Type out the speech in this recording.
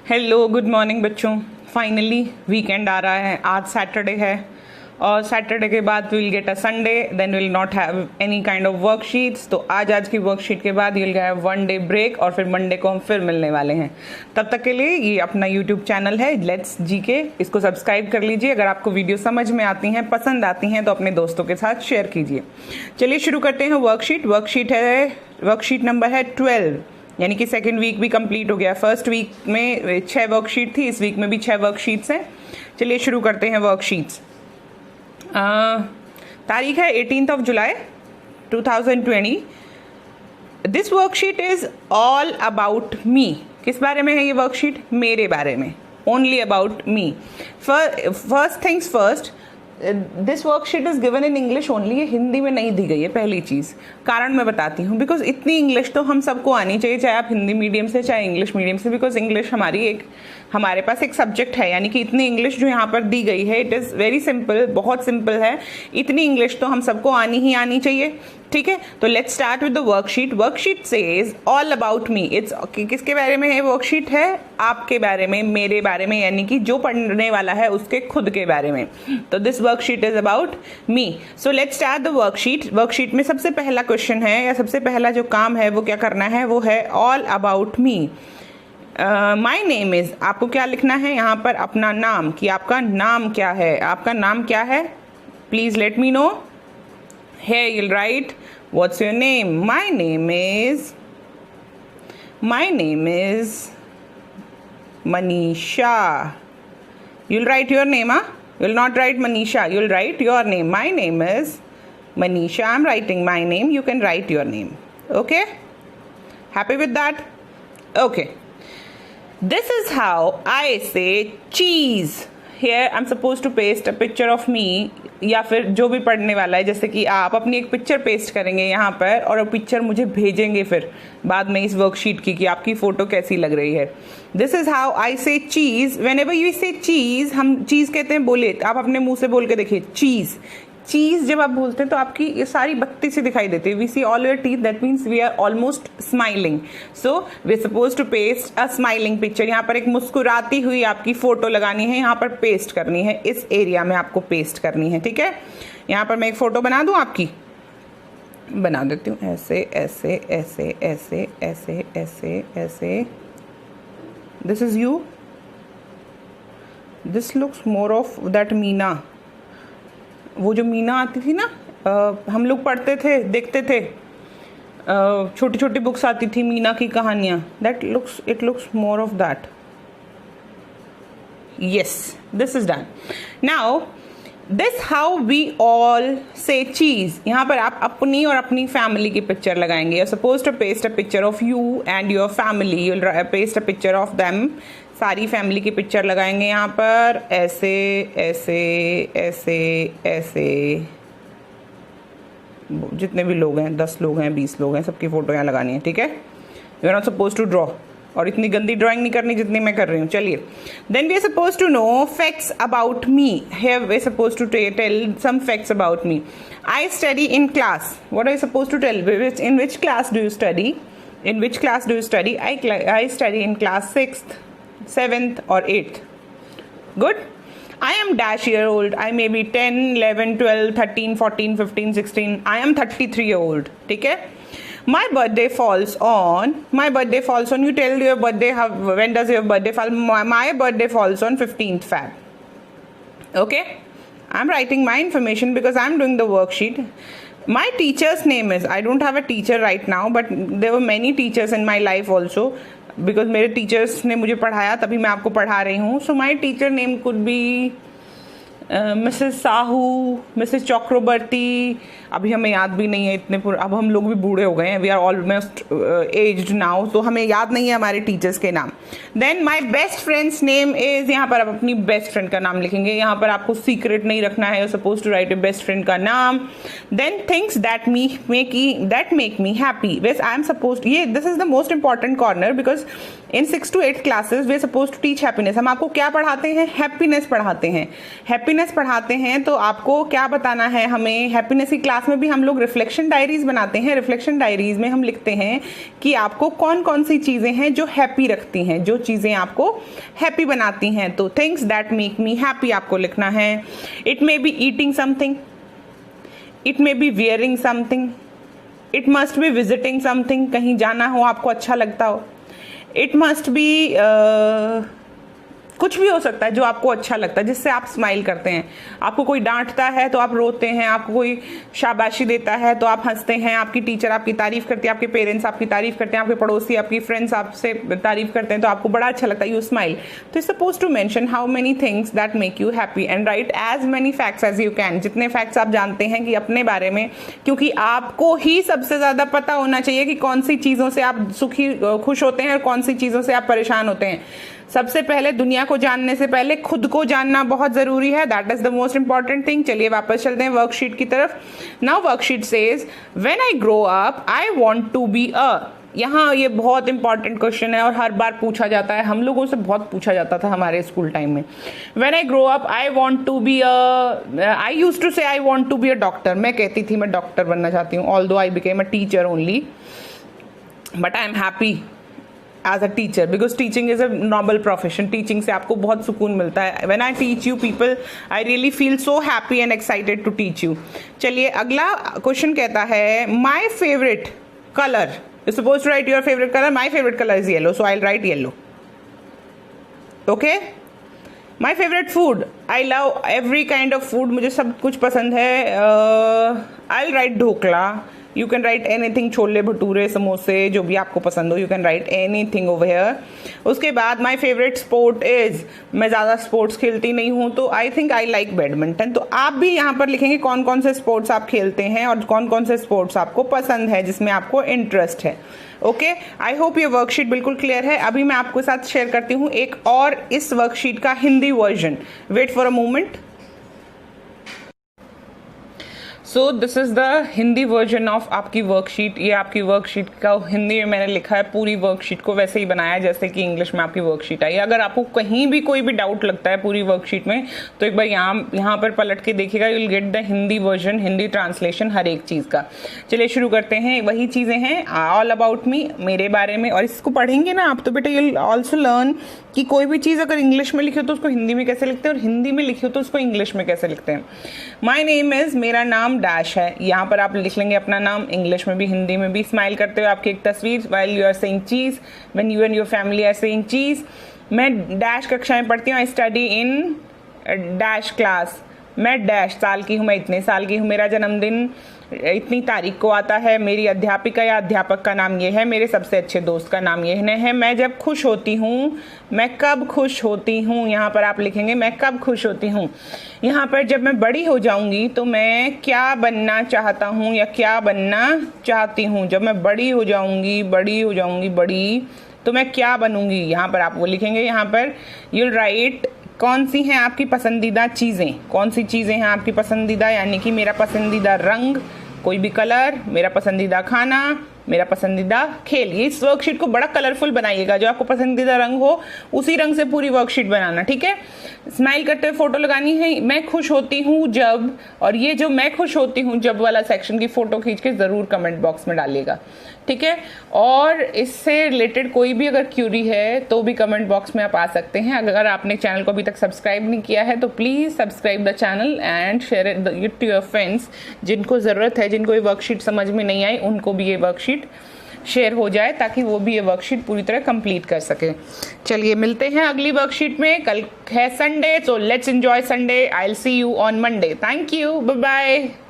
Hello good morning बच्चों। Finally weekend आ रहा है, आज सैटरडे है और सैटरडे के बाद will get a Sunday, then will not have any kind of worksheets. तो आज की वर्कशीट के बाद विल हैव 1 डे ब्रेक और फिर मंडे को हम फिर मिलने वाले हैं। तब तक के लिए ये अपना यूट्यूब चैनल है लेट्स जीके, इसको सब्सक्राइब कर लीजिए। अगर आपको वीडियो समझ में आती हैं, पसंद आती हैं तो अपने दोस्तों के साथ शेयर कीजिए। चलिए शुरू करते हैं वर्कशीट नंबर है 12, यानी कि सेकेंड वीक भी कंप्लीट हो गया। फर्स्ट वीक में 6 वर्कशीट थी, इस वीक में भी 6 वर्कशीट्स हैं। चलिए शुरू करते हैं वर्कशीट्स। तारीख है 18 जुलाई 2020। This worksheet is all about me. किस बारे में है ये वर्कशीट? मेरे बारे में, only about me. First things first, this worksheet is given in English only. ये हिंदी में नहीं दी गई है, पहली चीज़। कारण मैं बताती हूँ, बिकॉज इतनी इंग्लिश तो हम सबको आनी चाहिए, चाहे आप हिंदी मीडियम से चाहे इंग्लिश मीडियम से, बिकॉज इंग्लिश हमारे पास एक सब्जेक्ट है। यानी कि इतनी इंग्लिश जो यहाँ पर दी गई है, इट इज़ वेरी सिंपल, बहुत सिंपल है। इतनी इंग्लिश तो हम सबको आनी चाहिए, ठीक है। तो let's start with the worksheet. Worksheet says all about me. It's किसके बारे में है वर्कशीट? है आपके बारे में, मेरे बारे में, यानी कि जो पढ़ने वाला है उसके खुद के बारे में। तो this worksheet is about me. So let's start the worksheet. Worksheet में सबसे पहला क्वेश्चन है, या सबसे पहला जो काम है वो क्या करना है, वो है all about me. My name is, आपको क्या लिखना है यहाँ पर? अपना नाम, कि आपका नाम क्या है, आपका नाम क्या है, please let me know. Here you'll write what's your name. My name is Manisha. You'll write your name, huh? You'll not write Manisha, you'll write your name. My name is Manisha. I'm writing my name, you can write your name. Okay? Happy with that? Okay. This is how I say cheese. Here I'm supposed to paste a picture of me, या फिर जो भी पढ़ने वाला है, जैसे कि आप अपनी एक पिक्चर पेस्ट करेंगे यहाँ पर और वो पिक्चर मुझे भेजेंगे फिर बाद में इस वर्कशीट की, कि आपकी फ़ोटो कैसी लग रही है। दिस इज़ हाउ आई से चीज़। वेन एवर यू से चीज़, हम चीज़ कहते हैं, बोले आप अपने मुंह से बोल के देखिए चीज़। चीज़ जब आप बोलते हैं तो आपकी ये सारी बत्ती सी दिखाई देती है। We see all your teeth, that means we are almost smiling. So we are suppose to paste a smiling picture. यहाँ पर एक मुस्कुराती हुई आपकी फोटो लगानी है, यहाँ पर पेस्ट करनी है, इस एरिया में आपको पेस्ट करनी है, ठीक है। यहाँ पर मैं एक फोटो बना दूँ आपकी, बना देती हूँ, ऐसे ऐसे ऐसे ऐसे ऐसे ऐसे ऐसे। This is you, this looks more of that Meena. वो जो मीना आती थी ना, हम लोग पढ़ते थे, देखते थे, छोटी छोटी बुक्स आती थी मीना की कहानियाँ। It looks more of that. Yes, this is done. Now this how we all say cheese. यहाँ पर आप अपनी और अपनी फैमिली की पिक्चर लगाएंगे। You are suppose to paste a picture of you and your family. You will paste a picture of them. सारी family की पिक्चर लगाएंगे यहाँ पर, ऐसे ऐसे ऐसे ऐसे। जितने भी लोग हैं, 10 लोग हैं, 20 लोग हैं, सबकी फोटो यहाँ लगानी है, ठीक है। You are not suppose to draw, और इतनी गंदी ड्राइंग नहीं करनी जितनी मैं कर रही हूँ। चलिए, then we are suppose to know facts about me. Here we are suppose to tell some facts about me. I study in class. What are you suppose to tell? In which class do you study? In which class do you study? I study in class 6th, 7th or 8th. Good. I am dash year old. I may be 10, 11, 12, 13, 14, 15, 16. I am 33 year old. ठीक है. My birthday falls on. You tell your birthday. When does your birthday fall? My birthday falls on 15th Feb. Okay. I'm writing my information because I'm doing the worksheet. My teacher's name is, I don't have a teacher right now, but there were many teachers in my life also, because मेरे teachers ने मुझे पढ़ाया, तभी मैं आपको पढ़ा रही हूँ। So my teacher name could be Mrs Sahu, Mrs Chakraborty. अभी हमें याद भी नहीं है इतने अब हम लोग भी बूढ़े हो गए हैं, we are almost aged now, तो हमें याद नहीं है हमारे टीचर्स के नाम। Then my best friend's name is, यहाँ पर आप अपनी बेस्ट फ्रेंड का नाम लिखेंगे। यहाँ पर आपको सीक्रेट नहीं रखना है, suppose to write a best friend का नाम। Then things that make me happy. Was I am suppose, ये this is the most important corner, because in 6 to 8 classes we are suppose to teach happiness. हम आपको क्या पढ़ाते हैं? Happiness पढ़ाते हैं। हैप्पीनेस हैप्पीनेस पढ़ाते हैं तो आपको क्या बताना है हमें, हैप्पीनेस की क्लास में भी हम लोग रिफ्लेक्शन डायरीज बनाते हैं। रिफ्लेक्शन डायरीज में हम लिखते हैं कि आपको कौन कौन सी चीज़ें हैं जो हैप्पी रखती हैं, जो चीज़ें आपको हैप्पी बनाती हैं। तो things that make me happy आपको लिखना है। It may be eating something, it may be wearing something, it must be visiting something, कहीं जाना हो आपको अच्छा लगता हो। इट मस्ट बी कुछ भी हो सकता है जो आपको अच्छा लगता है, जिससे आप स्माइल करते हैं। आपको कोई डांटता है तो आप रोते हैं, आपको कोई शाबाशी देता है तो आप हंसते हैं, आपकी टीचर आपकी तारीफ करती है, आपके पेरेंट्स आपकी तारीफ करते हैं, आपके पड़ोसी आपकी फ्रेंड्स आपसे तारीफ करते हैं तो आपको बड़ा अच्छा लगता है, यू स्माइल। तो suppose to mention how many things that make you happy and write as many facts as you can. जितने फैक्ट्स आप जानते हैं कि अपने बारे में, क्योंकि आपको ही सबसे ज्यादा पता होना चाहिए कि कौन सी चीजों से आप सुखी खुश होते हैं और कौन सी चीजों से आप परेशान होते हैं। सबसे पहले दुनिया को जानने से पहले खुद को जानना बहुत जरूरी है। That is the most important thing. चलिए वापस चलते हैं वर्कशीट की तरफ। Now worksheet says when I grow up I want to be a. यहाँ ये बहुत इंपॉर्टेंट क्वेश्चन है और हर बार पूछा जाता है, हम लोगों से बहुत पूछा जाता था हमारे स्कूल टाइम में। When I grow up I want to be a, I used to say I want to be a doctor. मैं कहती थी मैं डॉक्टर बनना चाहती हूँ, although I became a teacher only, but I am happy as a teacher because teaching is a noble profession. Teaching से आपको बहुत सुकून मिलता है। When I teach you people I really feel so happy and excited to teach you. चलिए अगला question कहता है my favourite colour. You suppose to write your favourite colour. My favourite colour is yellow, so I write yellow. Okay. My favourite food, I love every kind of food, मुझे सब कुछ पसंद है। I write dhokla. You can write anything, chole bhature समोसे जो भी आपको पसंद हो, you can write anything over here. उसके बाद माई फेवरेट स्पोर्ट इज, मैं ज़्यादा स्पोर्ट्स खेलती नहीं हूँ तो I think I like badminton. तो आप भी यहाँ पर लिखेंगे कौन कौन से स्पोर्ट्स आप खेलते हैं और कौन कौन से स्पोर्ट्स आपको पसंद है, जिसमें आपको इंटरेस्ट है। ओके, आई होप ये वर्कशीट बिल्कुल क्लियर है। अभी मैं आपके साथ शेयर करती हूँ एक और इस वर्कशीट का Hindi version. Wait for a moment. So this is the Hindi version of आपकी वर्कशीट। ये आपकी वर्कशीट का हिंदी में मैंने लिखा है, पूरी वर्कशीट को वैसे ही बनाया जैसे कि इंग्लिश में आपकी वर्कशीट आई। अगर आपको कहीं भी कोई भी डाउट लगता है पूरी वर्कशीट में तो एक बार यहाँ पर पलट के देखिएगा, you will get the Hindi version, Hindi translation हर एक चीज़ का। चलिए शुरू करते हैं। वही चीज़ें हैं, ऑल अबाउट मी, मेरे बारे में। और इसको पढ़ेंगे ना आप तो बेटा यू विल ऑल्सो लर्न कि कोई भी चीज़ अगर इंग्लिश में लिखी हो तो उसको हिंदी में कैसे लिखते हैं और हिंदी में लिखी हो तो उसको इंग्लिश में कैसे लिखते हैं। माई नेम इज़, मेरा नाम डैश है। यहाँ पर आप लिख लेंगे अपना नाम, इंग्लिश में भी हिंदी में भी। स्माइल करते हुए आपकी एक तस्वीर, while you are saying cheese, when you and your family are saying cheese. मैं डैश कक्षा में पढ़ती हूँ, I study in dash class. मैं डैश साल की हूँ, मैं इतने साल की हूँ। मेरा जन्मदिन इतनी तारीख को आता है। मेरी अध्यापिका या अध्यापक का नाम ये है। मेरे सबसे अच्छे दोस्त का नाम ये है। मैं जब खुश होती हूँ, मैं कब खुश होती हूँ, यहाँ पर आप लिखेंगे मैं कब खुश होती हूँ। यहाँ पर जब मैं बड़ी हो जाऊँगी तो मैं क्या बनना चाहता हूँ या क्या बनना चाहती हूँ। जब मैं बड़ी हो जाऊँगी बड़ी तो मैं क्या बनूँगी, यहाँ पर आप वो लिखेंगे। यहाँ पर यूल राइट कौन सी हैं आपकी पसंदीदा चीज़ें, कौन सी चीज़ें हैं आपकी पसंदीदा, यानी कि मेरा पसंदीदा रंग, कोई भी कलर, मेरा पसंदीदा खाना, मेरा पसंदीदा खेल। ये इस वर्कशीट को बड़ा कलरफुल बनाइएगा, जो आपको पसंदीदा रंग हो उसी रंग से पूरी वर्कशीट बनाना, ठीक है। स्माइल करते हुए फोटो लगानी है। मैं खुश होती हूँ जब, और ये जो मैं खुश होती हूँ जब वाला सेक्शन की फोटो खींच के ज़रूर कमेंट बॉक्स में डालिएगा, ठीक है। और इससे रिलेटेड कोई भी अगर क्यूरी है तो भी कमेंट बॉक्स में आप आ सकते हैं। अगर आपने चैनल को अभी तक सब्सक्राइब नहीं किया है तो please subscribe the channel and share it to your friends. जिनको ज़रूरत है, जिनको ये वर्कशीट समझ में नहीं आई, उनको भी ये वर्कशीट शेयर हो जाए ताकि वो भी ये वर्कशीट पूरी तरह कंप्लीट कर सके। चलिए मिलते हैं अगली वर्कशीट में। कल है Sunday, so let's enjoy Sunday. I will see you on Monday. Thank you, bye bye.